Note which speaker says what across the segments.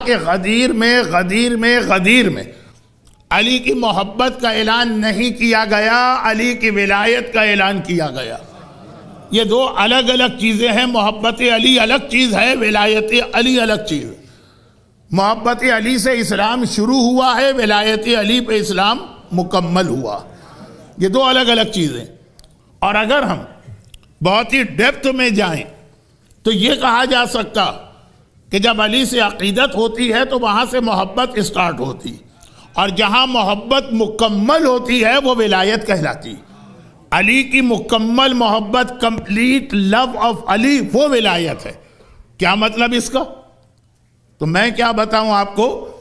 Speaker 1: کہ غدیر میں علی کی محبت کا اعلان نہیں کیا گیا، علی کی ولایت کا اعلان کیا گیا۔ یہ دو الگ الگ چیزیں ہیں، محبت علی الگ چیز ہے، ولایت علی الگ چیز ہے۔ محبت علی سے اسلام شروع ہوا ہے، ولایت علی پہ اسلام مکمل ہوا۔ یہ دو الگ الگ چیزیں۔ اور اگر ہم بہت ہی ڈیپتھ میں جائیں تو یہ کہا جا سکتا کہ جب علی سے عقیدت ہوتی ہے تو وہاں سے محبت اسٹارٹ ہوتی، اور جہاں محبت مکمل ہوتی ہے وہ ولایت کہلاتی۔ علی کی مکمل محبت، کمپلیٹ لو آف علی، وہ ولایت ہے۔ کیا مطلب اس کا؟ تو میں کیا بتاؤں آپ کو،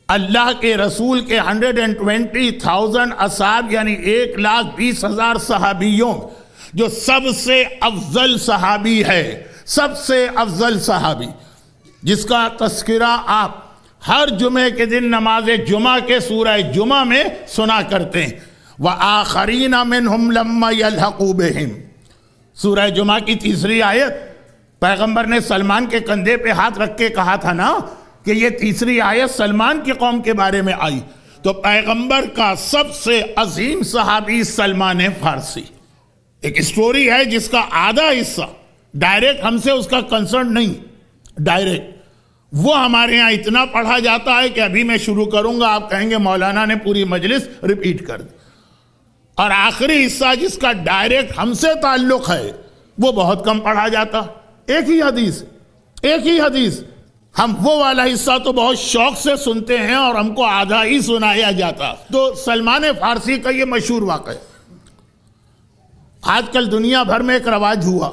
Speaker 1: اللہ کے رسول کے 120,000 اصحاب، یعنی 1,20,000 صحابیوں، جو سب سے افضل صحابی ہے، سب سے افضل صحابی، جس کا تذکرہ آپ ہر جمعے کے دن نماز جمعہ کے سورہ جمعہ میں سنا کرتے ہیں، وَآخَرِينَ مِنْهُمْ لَمَّا يَلْحَقُوا بِهِمْ۔ سورہ جمعہ کی تیسری آیت، پیغمبر نے سلمان کے کندھے پہ ہاتھ رکھ کے کہا تھا نا کہ یہ تیسری آیت سلمان کی قوم کے بارے میں آئی، تو پیغمبر کا سب سے عظیم صحابی سلمان فارسی۔ ایک سٹوری ہے جس کا آدھا حصہ ڈائریکٹ ہم سے اس کا کنسرن نہیں، ڈائریکٹ وہ ہمارے ہاں اتنا پڑھا جاتا ہے کہ ابھی میں شروع کروں گا آپ کہیں گے مولانا نے پوری مجلس ریپیٹ کر دی۔ اور آخری حصہ جس کا ڈائریکٹ ہم سے تعلق ہے وہ بہت کم پڑھا جاتا، ایک ہی حدیث۔ ہم وہ والا حصہ تو بہت شوق سے سنتے ہیں اور ہم کو آدھا ہی سنایا جاتا۔ تو سلمان فارسی کا یہ مشہور واقعہ ہے۔ آج کل دنیا بھر میں ایک رواج ہوا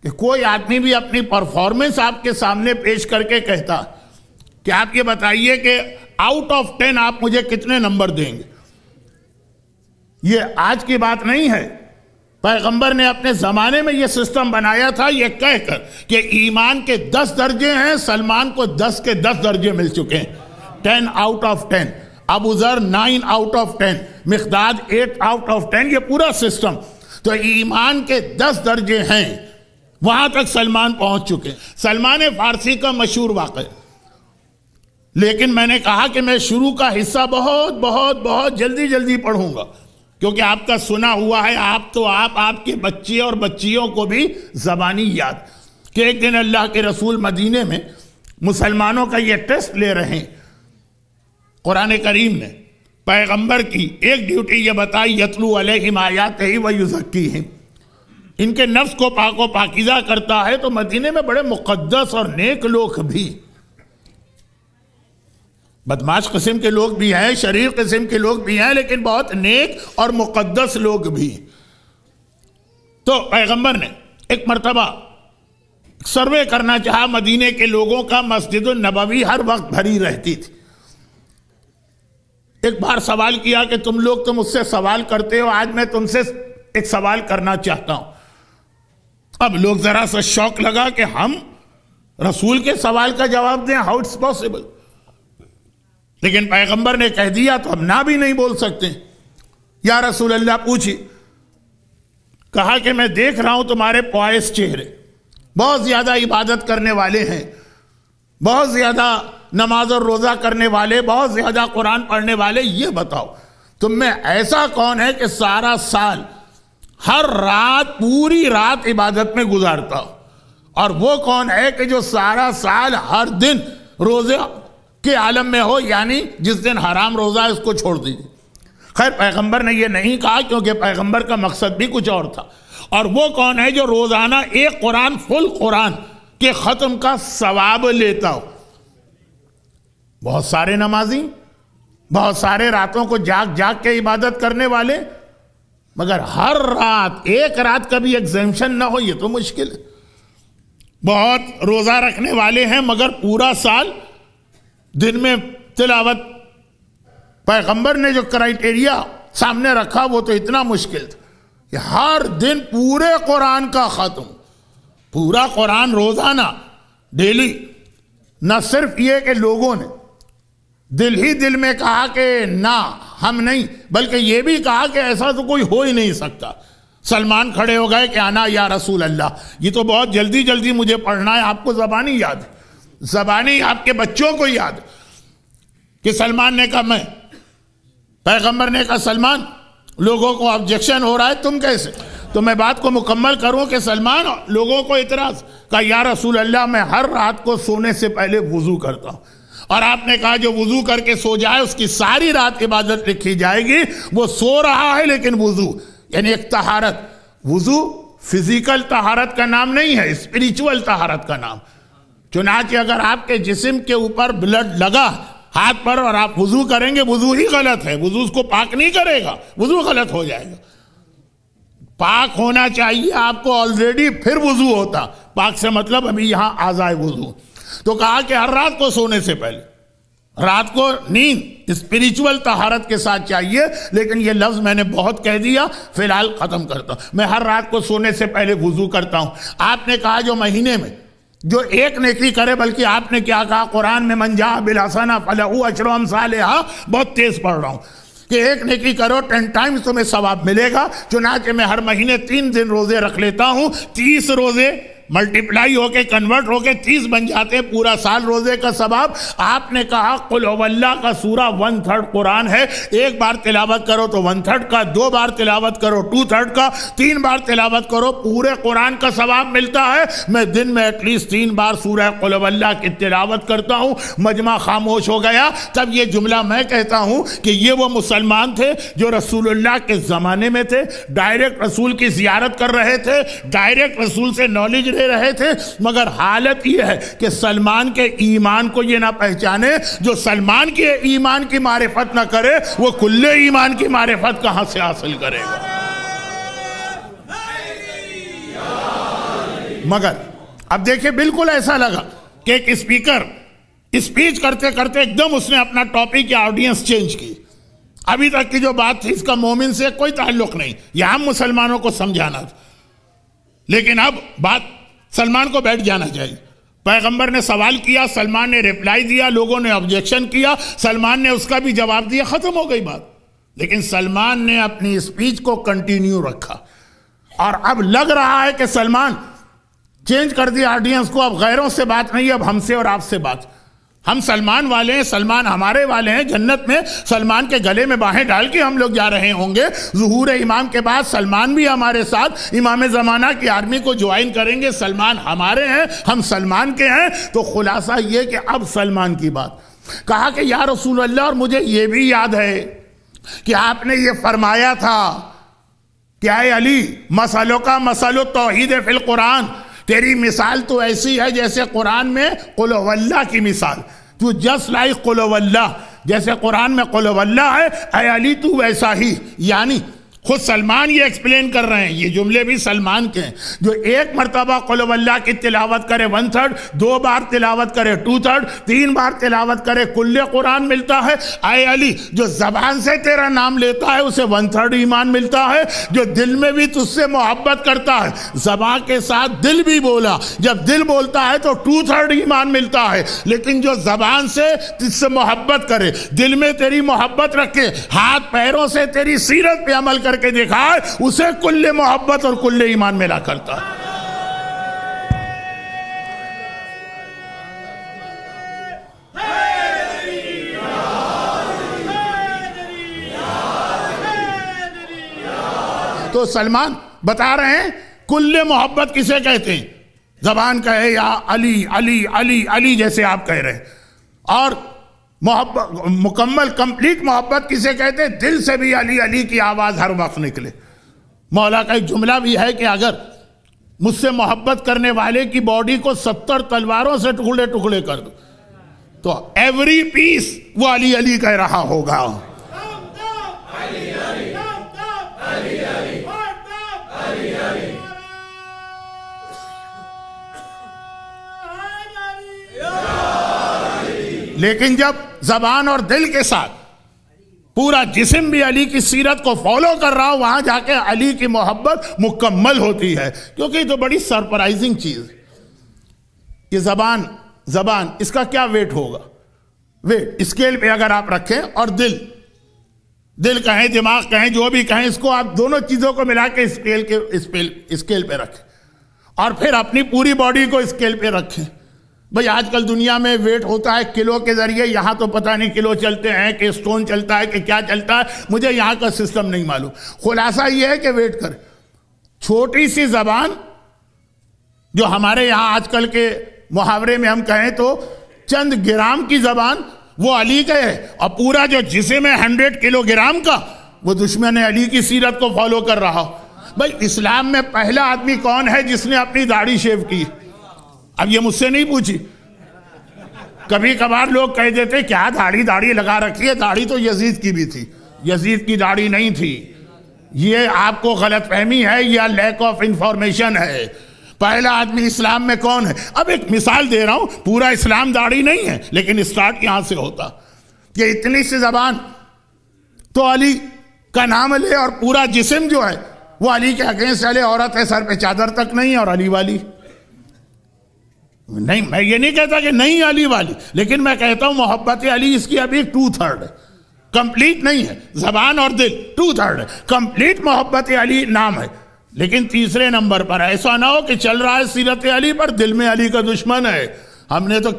Speaker 1: کہ کوئی آدمی بھی اپنی پرفارمنس آپ کے سامنے پیش کر کے کہتا کہ آپ یہ بتائیے کہ آؤٹ آف 10 آپ مجھے کتنے نمبر دیں گے۔ یہ آج کی بات نہیں ہے، پیغمبر نے اپنے زمانے میں یہ سسٹم بنایا تھا، یہ کہہ کر کہ ایمان کے 10 درجے ہیں، سلمان کو 10 کے 10 درجے مل چکے ہیں، 10 آؤٹ آف 10، ابو ذر 9 out of 10، Miqdad 8 out of 10، یہ پورا سسٹم۔ تو ایمان کے 10 درجے ہیں، وہاں تک سلمان پہنچ چکے۔ سلمان فارسی کا مشہور واقعہ، لیکن میں نے کہا کہ میں شروع کا حصہ بہت جلدی پڑھوں گا، کیونکہ آپ کا سنا ہوا ہے، آپ کے بچے اور بچیوں کو بھی زبانی یاد کہ ایک دن اللہ کے رسول مدینے میں مسلمانوں کا یہ ٹیسٹ لے رہے ہیں۔ قرآن کریم نے پیغمبر کی ایک ڈیوٹی یہ بتائی، یتلو علیہم آیاتہ ویزکیہم، ان کے نفس کو پاک و پاکیزہ کرتا ہے۔ تو مدینے میں بڑے مقدس اور نیک لوگ بھی، بدماش قسم کے لوگ بھی ہیں، شریر قسم کے لوگ بھی ہیں، لیکن بہت نیک اور مقدس لوگ بھی۔ تو پیغمبر نے ایک مرتبہ سروے کرنا چاہا مدینے کے لوگوں کا، مسجد النبوی ہر وقت بھری رہتی تھی۔ ایک بار سوال کیا کہ تم لوگ تو مجھ سے سوال کرتے ہو، آج میں تم سے ایک سوال کرنا چاہتا ہوں۔ اب لوگ ذرا سا شوق لگا کہ ہم رسول کے سوال کا جواب دیں، ہاؤ اٹس پاسبل، لیکن پیغمبر نے کہہ دیا تو ہم نہ بھی نہیں بول سکتے۔ یا رسول اللہ پوچھی، کہا کہ میں دیکھ رہا ہوں تمہارے پوائس چہرے، بہت زیادہ عبادت کرنے والے ہیں، بہت زیادہ نماز اور روزہ کرنے والے، بہت زیادہ قرآن پڑھنے والے، یہ بتاؤ تم میں ایسا کون ہے کہ سارا سال ہر رات پوری رات عبادت میں گزارتا ہو، اور وہ کون ہے کہ جو سارا سال ہر دن روزے کے عالم میں ہو، یعنی جس دن حرام روزہ ہے اس کو چھوڑ دیجیے۔ خیر پیغمبر نے یہ نہیں کہا کیونکہ پیغمبر کا مقصد بھی کچھ اور تھا۔ اور وہ کون ہے جو روزانہ ایک قرآن، فل قرآن کے ختم کا ثواب لیتا ہو؟ بہت سارے نمازی، بہت سارے راتوں کو جاگ کے عبادت کرنے والے، مگر ہر رات ایک رات کا بھی ایگزیمشن نہ ہو، یہ تو مشکل ہے۔ بہت روزہ رکھنے والے ہیں مگر پورا سال دن میں تلاوت، پیغمبر نے جو کرائیٹیریا سامنے رکھا وہ تو اتنا مشکل تھا کہ ہر دن پورے قرآن کا ختم، پورا قرآن روزانہ، ڈیلی۔ نہ صرف یہ کہ لوگوں نے دل ہی دل میں کہا کہ نہ ہم نہیں، بلکہ یہ بھی کہا کہ ایسا تو کوئی ہو ہی نہیں سکتا۔ سلمان کھڑے ہو گئے کہ آنا یا رسول اللہ، یہ تو بہت جلدی مجھے پڑھنا ہے، آپ کو زبانی یاد ہے۔ زبانی آپ کے بچوں کو یاد ہے کہ سلمان نے کہا میں، پیغمبر نے کہا سلمان لوگوں کو آبجیکشن ہو رہا ہے، تم کیسے؟ تو میں بات کو مکمل کروں کہ سلمان لوگوں کو اعتراض کہا یا رسول اللہ میں ہر رات کو سونے سے پہلے وضو کرتا ہوں، اور آپ نے کہا جو وضو کر کے سو جائے اس کی ساری رات عبادت لکھی جائے گی، وہ سو رہا ہے لیکن وضو یعنی ایک طہارت، وضو فزیکل طہارت کا نام نہیں ہے، اسپریچول طہارت کا نام۔ چنانچہ اگر آپ کے جسم کے اوپر بلڈ لگا ہاتھ پر اور آپ وضو کریں گے، وضو ہی غلط ہے، وضو اس کو پاک نہیں کرے گا، وضو غلط ہو جائے گا۔ پاک ہونا چاہیے آپ کو آلریڈی، پھر وضو ہوتا، پاک سے مطلب ابھی یہاں اعضائے وضو۔ تو کہا کہ ہر رات کو سونے سے پہلے، رات کو نیند اسپریچول طہارت کے ساتھ چاہیے، لیکن یہ لفظ میں نے بہت کہہ دیا، فی الحال ختم کرتا ہوں۔ میں ہر رات کو سونے سے پہلے وضو کرتا ہوں۔ آپ نے کہا جو مہینے میں جو ایک نیکی کرے، بلکہ آپ نے کیا کہا قرآن میں من جاء بالحسنہ فلہ عشر امثالہا، بہت تیز پڑھ رہا ہوں کہ ایک نیکی کرو 10 ٹائمز تمہیں ثواب ملے گا۔ چنانچہ میں ہر مہینے 3 دن روزے رکھ لیتا ہوں، 30 روزے ملٹیپلائی ہو کے کنورٹ ہو کے 30 بن جاتے ہیں، پورا سال روزے کا ثواب۔ آپ نے کہا قل هو اللہ کا سورہ 1/3 قرآن ہے، ایک بار تلاوت کرو تو 1/3 کا، 2 بار تلاوت کرو 2/3 کا، 3 بار تلاوت کرو پورے قرآن کا ثواب ملتا ہے۔ میں دن میں ایٹ لیسٹ 3 بار سورہ قل هو اللہ کی تلاوت کرتا ہوں۔ مجمع خاموش ہو گیا۔ تب یہ جملہ میں کہتا ہوں کہ یہ وہ مسلمان تھے جو رسول اللہ کے زمانے میں تھے، ڈائریکٹ رسول کی زیارت کر رہے تھے، ڈائریکٹ رسول سے نالج رہے تھے، مگر حالت یہ ہے کہ سلمان کے ایمان کو یہ نہ پہچانے۔ جو سلمان کے ایمان کی معرفت نہ کرے وہ کل ایمان کی معرفت کہاں سے حاصل کرے گا؟ مگر اب دیکھیں بالکل ایسا لگا کہ ایک اسپیکر اسپیچ کرتے کرتے ایک دم اس نے اپنا ٹاپک یا آڈینس چینج کی۔ ابھی تک کی جو بات تھی اس کا مومن سے کوئی تعلق نہیں، یہ ہم مسلمانوں کو سمجھانا تھا، لیکن اب بات سلمان کو بیٹھ جانا چاہیے۔ پیغمبر نے سوال کیا، سلمان نے ریپلائی دیا، لوگوں نے آبجیکشن کیا، سلمان نے اس کا بھی جواب دیا، ختم ہو گئی بات۔ لیکن سلمان نے اپنی اسپیچ کو کنٹینیو رکھا، اور اب لگ رہا ہے کہ سلمان چینج کر دیا آڈینس کو، اب غیروں سے بات نہیں، اب ہم سے اور آپ سے بات۔ ہم سلمان والے ہیں، سلمان ہمارے والے ہیں، جنت میں سلمان کے گلے میں باہیں ڈال کے ہم لوگ جا رہے ہوں گے۔ ظہور امام کے بعد سلمان بھی ہمارے ساتھ امام زمانہ کی آرمی کو جوائن کریں گے، سلمان ہمارے ہیں، ہم سلمان کے ہیں۔ تو خلاصہ یہ کہ اب سلمان کی بات کہا کہ یا رسول اللہ، اور مجھے یہ بھی یاد ہے کہ آپ نے یہ فرمایا تھا کہ اے علی مسئلوں کا مسئلہ توحید فی القرآن، تیری مثال تو ایسی ہے جیسے قرآن میں قل هو اللہ کی مثال، تو جسٹ لائک قل هو اللہ، جیسے قرآن میں قل هو اللہ ہے، اے علی تو ویسا ہی۔ یعنی خود سلمان یہ ایکسپلین کر رہے ہیں، یہ جملے بھی سلمان کے ہیں، جو ایک مرتبہ قل هو اللہ کی تلاوت کرے 1/3، 2 بار تلاوت کرے 2/3، 3 بار تلاوت کرے کل قرآن ملتا ہے۔ اے علی جو زبان سے تیرا نام لیتا ہے اسے 1/3 ایمان ملتا ہے، جو دل میں بھی تجھ سے محبت کرتا ہے، زبان کے ساتھ دل بھی بولا، جب دل بولتا ہے تو 2/3 ایمان ملتا ہے، لیکن جو زبان سے تجھ سے محبت کرے، دل میں تیری محبت رکھے، ہاتھ پیروں سے تیری سیرت پہ عمل کر کے دکھائے، اسے کل محبت اور کل ایمان ملا کرتا ہے۔ تو سلمان بتا رہے ہیں کل محبت کسے کہتے ہیں؟ زبان کہے یا علی علی علی علی جیسے آپ کہہ رہے ہیں، اور محبت مکمل کمپلیٹ محبت کسے کہتے ہیں؟ دل سے بھی علی علی کی آواز ہر وقت نکلے۔ مولا کا ایک جملہ بھی ہے کہ اگر مجھ سے محبت کرنے والے کی باڈی کو 70 تلواروں سے ٹکڑے ٹکڑے کر دو تو ایوری پیس وہ علی علی کہہ رہا ہوگا۔ لیکن جب زبان اور دل کے ساتھ پورا جسم بھی علی کی سیرت کو فالو کر رہا ہو، وہاں جا کے علی کی محبت مکمل ہوتی ہے۔ کیونکہ یہ تو بڑی سرپرائزنگ چیز ہے کہ زبان اس کا کیا ویٹ ہوگا؟ ویٹ اسکیل پہ اگر آپ رکھیں، اور دل کہیں دماغ کہیں جو بھی کہیں، اس کو آپ دونوں چیزوں کو ملا کے اسکیل پہ رکھیں، اور پھر اپنی پوری باڈی کو اسکیل پہ رکھیں، بھئی آج کل دنیا میں ویٹ ہوتا ہے کلو کے ذریعے، یہاں تو پتہ نہیں کلو چلتے ہیں کہ سٹون چلتا ہے کہ کیا چلتا ہے، مجھے یہاں کا سسٹم نہیں معلوم. خلاصہ یہ ہے کہ ویٹ کر. چھوٹی سی زبان جو ہمارے یہاں آج کل کے محاورے میں ہم کہیں تو چند گرام کی زبان، وہ علی کا ہے، اور پورا جو جسم ہے 100 کلو گرام کا، وہ دشمن علی کی سیرت کو فالو کر رہا. بھئی اسلام میں پہلا آدمی کون ہے جس نے اپنی داڑھی شیو کی؟ اب یہ مجھ سے نہیں پوچھی. کبھی کبھار لوگ کہہ دیتے کیا داڑھی لگا رکھی ہے، داڑھی تو یزید کی بھی تھی. یزید کی داڑھی نہیں تھی. یہ آپ کو غلط فہمی ہے یا لیک آف انفارمیشن ہے. پہلا آدمی اسلام میں کون ہے؟ اب ایک مثال دے رہا ہوں، پورا اسلام داڑھی نہیں ہے، لیکن اسٹارٹ یہاں سے ہوتا کہ اتنی سی زبان تو علی کا نام لے، اور پورا جسم جو ہے وہ علی کے اگینسٹ چلے. عورت ہے سر پہ چادر تک نہیں، اور علی والی نہیں. میں یہ نہیں کہتا کہ نہیں علی والی، لیکن میں کہتا ہوں محبت علی اس کی ابھی 2/3 ہے، کمپلیٹ نہیں ہے. زبان اور دل 2/3 ہے. کمپلیٹ محبت علی نام ہے، لیکن تیسرے نمبر پر ایسا نہ ہو کہ چل رہا ہے سیرت علی پر، دل میں علی کا دشمن ہے. ہم نے تو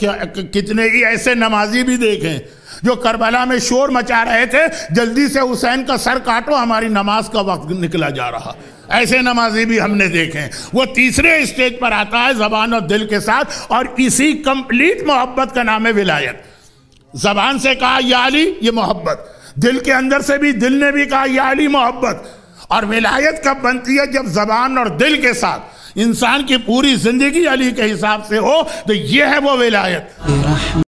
Speaker 1: کتنے ہی ایسے نمازی بھی دیکھیں جو کربلا میں شور مچا رہے تھے جلدی سے حسین کا سر کاٹو، ہماری نماز کا وقت نکلا جا رہا. ایسے نمازی بھی ہم نے دیکھیں. وہ تیسرے اسٹیج پر آتا ہے زبان اور دل کے ساتھ، اور اسی کمپلیٹ محبت کا نام ہے ولایت. زبان سے کہا یا علی، یہ محبت. دل کے اندر سے بھی دل نے بھی کہا یا علی، محبت. اور ولایت کب بنتی ہے؟ جب زبان اور دل کے ساتھ انسان کی پوری زندگی علی کے حساب سے ہو، تو یہ ہے وہ ولایت.